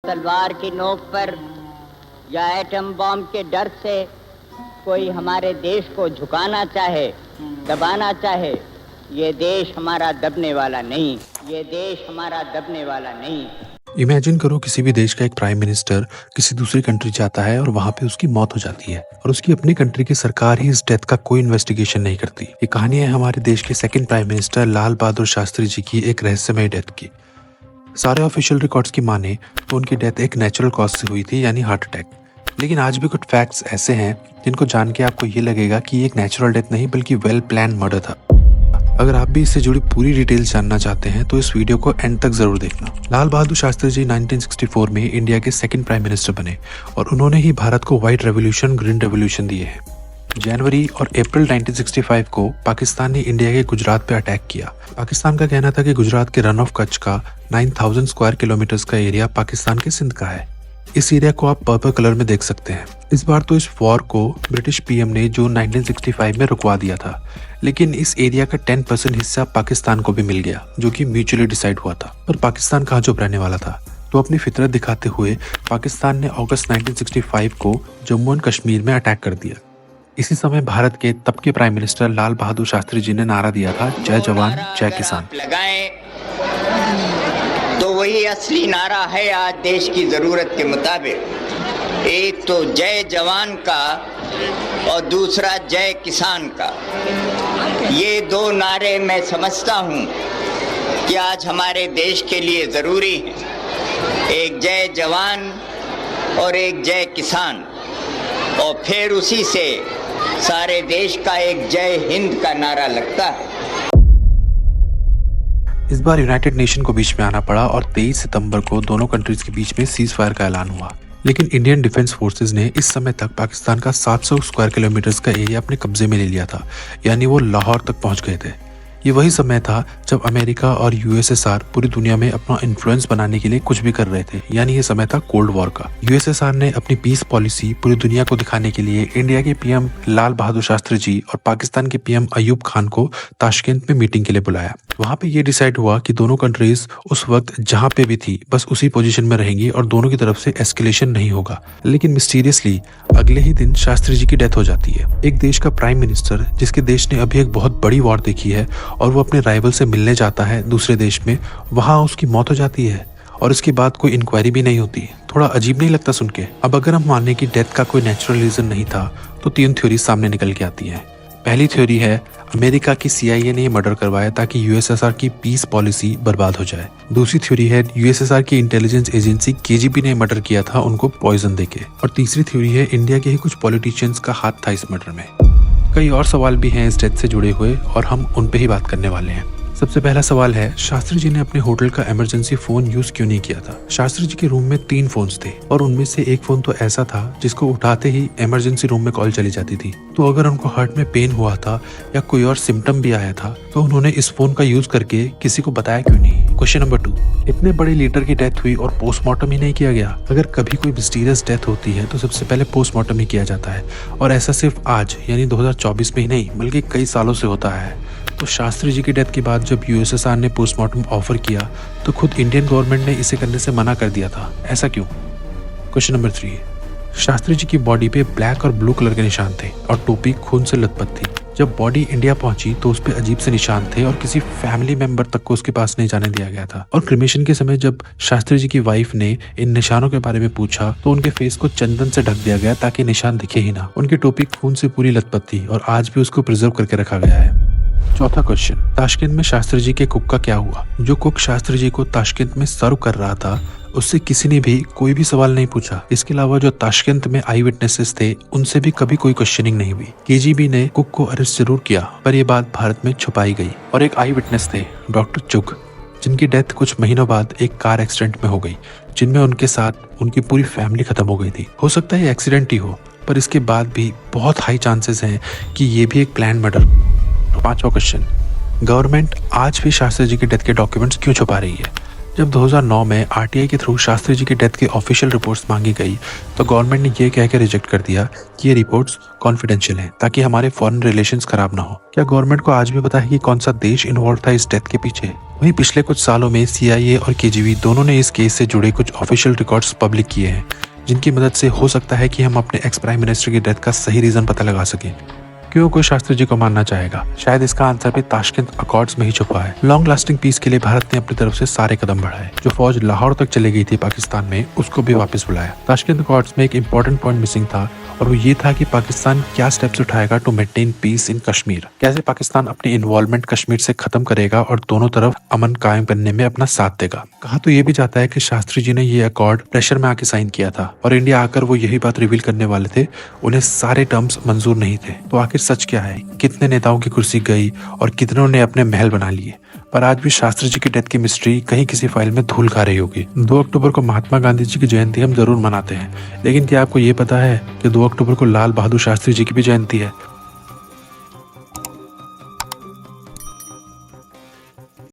तलवार की नोक पर या एटम बॉम्ब के डर से कोई हमारे देश को झुकाना चाहे, दबाना चाहे, ये देश हमारा दबने वाला नहीं, ये देश हमारा दबने वाला नहीं। इमेजिन करो किसी भी देश का एक प्राइम मिनिस्टर किसी दूसरी कंट्री जाता है और वहां पे उसकी मौत हो जाती है और उसकी अपनी कंट्री की सरकार ही इस डेथ का कोई इन्वेस्टिगेशन नहीं करती। ये कहानी है हमारे देश के second prime minister Lal Bahadur Shastri ji की एक रहस्यमय डेथ की। सारे ऑफिशियल रिकॉर्ड्स की माने तो उनकी डेथ एक नेचुरल कॉज से हुई थी, यानी हार्ट अटैक। लेकिन आज भी कुछ फैक्ट्स ऐसे हैं जिनको जान के आपको ये लगेगा कि ये एक नेचुरल डेथ नहीं बल्कि वेल प्लान मर्डर था। अगर आप भी इससे जुड़ी पूरी डिटेल्स जानना चाहते हैं तो इस वीडियो को एंड तक जरूर देखना। लाल बहादुर शास्त्री जी 1964 में इंडिया के सेकंड प्राइम मिनिस्टर बने और उन्होंने ही भारत को व्हाइट रेवोल्यूशन, ग्रीन रेवोल्यूशन दिए हैं। जनवरी और अप्रैल 1965 को पाकिस्तान ने इंडिया के गुजरात पे अटैक किया। पाकिस्तान का कहना था कि गुजरात के रन ऑफ कच्छ का 9000 स्क्वायर किलोमीटर का एरिया पाकिस्तान के सिंध का है। इस एरिया को आप पर्पल कलर में देख सकते हैं। इस बार तो इस वॉर को ब्रिटिश पीएम ने जून 1965 में रुकवा दिया था, लेकिन इस एरिया का 10% हिस्सा पाकिस्तान को भी मिल गया, जो कि म्यूचुअली डिसाइड हुआ था। पर पाकिस्तान कहाँ चुप रहने वाला था, तो अपनी फितरत दिखाते हुए पाकिस्तान ने अगस्त 1965 को जम्मू एंड कश्मीर में अटैक कर दिया। इसी समय भारत के तब के प्राइम मिनिस्टर लाल बहादुर शास्त्री जी ने नारा दिया था, जय जवान जय किसान। लगाएं तो वही असली नारा है आज देश की जरूरत के मुताबिक। एक तो जय जवान का और दूसरा जय किसान का। ये दो नारे मैं समझता हूँ कि आज हमारे देश के लिए जरूरी है। एक जय जवान और एक जय किसान, और फिर उसी से सारे देश का एक जय हिंद का नारा लगता है। इस बार यूनाइटेड नेशन को बीच में आना पड़ा और 23 सितंबर को दोनों कंट्रीज के बीच में सीज फायर का ऐलान हुआ। लेकिन इंडियन डिफेंस फोर्सेस ने इस समय तक पाकिस्तान का 700 स्क्वायर किलोमीटर का एरिया अपने कब्जे में ले लिया था, यानी वो लाहौर तक पहुंच गए थे। ये वही समय था जब अमेरिका और यूएसएसआर पूरी दुनिया में अपना इन्फ्लुएंस बनाने के लिए कुछ भी कर रहे थे, यानी ये समय था कोल्ड वॉर का। यूएसएसआर ने अपनी पीस पॉलिसी पूरी दुनिया को दिखाने के लिए इंडिया के पीएम लाल बहादुर शास्त्री जी और पाकिस्तान के पीएम अयूब खान को ताशकंद में मीटिंग के लिए बुलाया। वहां पे ये डिसाइड हुआ कि दोनों कंट्रीज उस वक्त जहां पे भी थी बस उसी पोजीशन में रहेंगी और दोनों की तरफ से एस्केलेशन नहीं होगा। लेकिन मिस्टीरियसली अगले ही दिन शास्त्री जी की डेथ हो जाती है। एक देश का प्राइम मिनिस्टर जिसके देश ने अभी एक बहुत बड़ी वॉर देखी है और वो अपने राइवल से मिलने जाता है दूसरे देश में, वहां उसकी मौत हो जाती है और इसके बाद कोई इंक्वायरी भी नहीं होती। थोड़ा अजीब नहीं लगता सुन के? अब अगर हम माने कि डेथ का कोई नेचुरल रीजन नहीं था तो 3 थ्योरी सामने निकल के आती हैं। पहली थ्योरी है अमेरिका की CIA ने मर्डर करवाया ताकि यूएसएसआर की पीस पॉलिसी बर्बाद हो जाए। दूसरी थ्योरी है यूएसएसआर की इंटेलिजेंस एजेंसी KGB ने मर्डर किया था उनको पॉइजन देके। और तीसरी थ्योरी है इंडिया के ही कुछ पॉलिटिशियंस का हाथ था इस मर्डर में। कई और सवाल भी हैं इस डेथ से जुड़े हुए और हम उन पे ही बात करने वाले हैं। सबसे पहला सवाल है, शास्त्री जी ने अपने होटल का इमरजेंसी फोन यूज क्यों नहीं किया था? शास्त्री जी के रूम में 3 फोन्स थे और उनमें से एक फोन तो ऐसा था जिसको उठाते ही इमरजेंसी रूम में कॉल चली जाती थी। तो अगर उनको हार्ट में पेन हुआ था या कोई और सिम्टम भी आया था तो उन्होंने इस फोन का यूज करके किसी को बताया क्यों नहीं? क्वेश्चन नंबर 2, इतने बड़े लीडर की डेथ हुई और पोस्टमार्टम ही नहीं किया गया। अगर कभी कोई मिस्टीरियस डेथ होती है तो सबसे पहले पोस्टमार्टम ही किया जाता है, और ऐसा सिर्फ आज यानी 2024 में ही नहीं बल्कि कई सालों से होता है। तो शास्त्री जी की डेथ के बाद जब यूएसएसआर ने पोस्टमार्टम ऑफर किया तो खुद इंडियन गवर्नमेंट ने इसे करने से मना कर दिया था। ऐसा क्यों? क्वेश्चन नंबर 3, शास्त्री जी की बॉडी पे ब्लैक और ब्लू कलर के निशान थे और टोपी खून से लथपथ थी। जब बॉडी इंडिया पहुंची तो उस पे अजीब से निशान थे और किसी फैमिली मेंबर तक को उसके पास नहीं जाने दिया गया था। और क्रिमेशन के समय जब शास्त्री जी की वाइफ ने इन निशानों के बारे में पूछा तो उनके फेस को चंदन से ढक दिया गया ताकि निशान दिखे ही ना। उनकी टोपी खून से पूरी लथपथ थी और आज भी उसको प्रिजर्व करके रखा गया है। चौथा क्वेश्चन, ताशकंद में शास्त्री जी के कुक का क्या हुआ? जो कुक शास्त्री जी को ताशकंद में सर्व कर रहा था उससे किसी ने भी कोई भी सवाल नहीं पूछा। इसके अलावा जो ताशकंद में आई विटनेसेस थे उनसे भी कभी कोई क्वेश्चनिंग नहीं हुई। KGB ने कुक को अरेस्ट जरूर किया पर यह बात भारत में छुपाई गई। और एक आई विटनेस थे डॉक्टर चुग, जिनकी डेथ कुछ महीनों बाद एक कार एक्सीडेंट में हो गई, जिनमें उनके साथ उनकी पूरी फैमिली खत्म हो गई थी। हो सकता है एक्सीडेंट ही हो, पर इसके बाद भी बहुत हाई चांसेस हैं कि ये भी एक प्लान मर्डर। 5वां क्वेश्चन, गवर्नमेंट आज भी शास्त्री जी की डेथ के डॉक्यूमेंट्स क्यों छुपा रही है? जब 2009 में RTI के थ्रू शास्त्री जी की डेथ के ऑफिशियल रिपोर्ट्स मांगी गई तो गवर्नमेंट ने ये कहकर रिजेक्ट कर दिया कि ये रिपोर्ट्स कॉन्फिडेंशियल हैं ताकि हमारे फॉरेन रिलेशंस खराब ना हो। क्या गवर्नमेंट को आज भी पता है कि कौन सा देश इन्वॉल्व था इस डेथ के पीछे? वहीं पिछले कुछ सालों में CIA और KGB दोनों ने इस केस से जुड़े कुछ ऑफिशियल रिकॉर्ड्स पब्लिक किए हैं, जिनकी मदद से हो सकता है कि हम अपने एक्स प्राइम मिनिस्टर की डेथ का सही रीजन पता लगा सकें। क्यों कोई शास्त्री जी को मानना चाहेगा? शायद इसका आंसर भी ताशकंद अकॉर्ड्स में ही छुपा है। लॉन्ग लास्टिंग पीस के लिए भारत ने अपनी तरफ से सारे कदम बढ़ाए। जो फौज लाहौर तक चली गई थी पाकिस्तान में, उसको भी वापस बुलाया। ताशकंद अकॉर्ड्स में एक इंपॉर्टेंट पॉइंट मिसिंग था, और वो ये था कि पाकिस्तान क्या स्टेप्स उठाएगा टू मेंटेन पीस इन कश्मीर। कैसे पाकिस्तान अपनी इन्वॉल्वमेंट कश्मीर से खत्म करेगा और दोनों तरफ अमन कायम करने में अपना साथ देगा। कहा तो ये भी जाता है कि शास्त्री जी ने ये अकॉर्ड प्रेशर में आके साइन किया था, और इंडिया आकर वो यही बात रिवील करने वाले थे। उन्हें सारे टर्म्स मंजूर नहीं थे। तो आखिर सच क्या है? कितने नेताओं की कुर्सी गई और कितनों ने अपने महल बना लिए? पर आज भी शास्त्री जी की डेथ की मिस्ट्री कहीं किसी फाइल में धूल खा रही होगी। 2 अक्टूबर को महात्मा गांधी जी की जयंती हम जरूर मनाते हैं, लेकिन क्या आपको ये पता है कि 2 अक्टूबर को लाल बहादुर शास्त्री जी की भी जयंती है?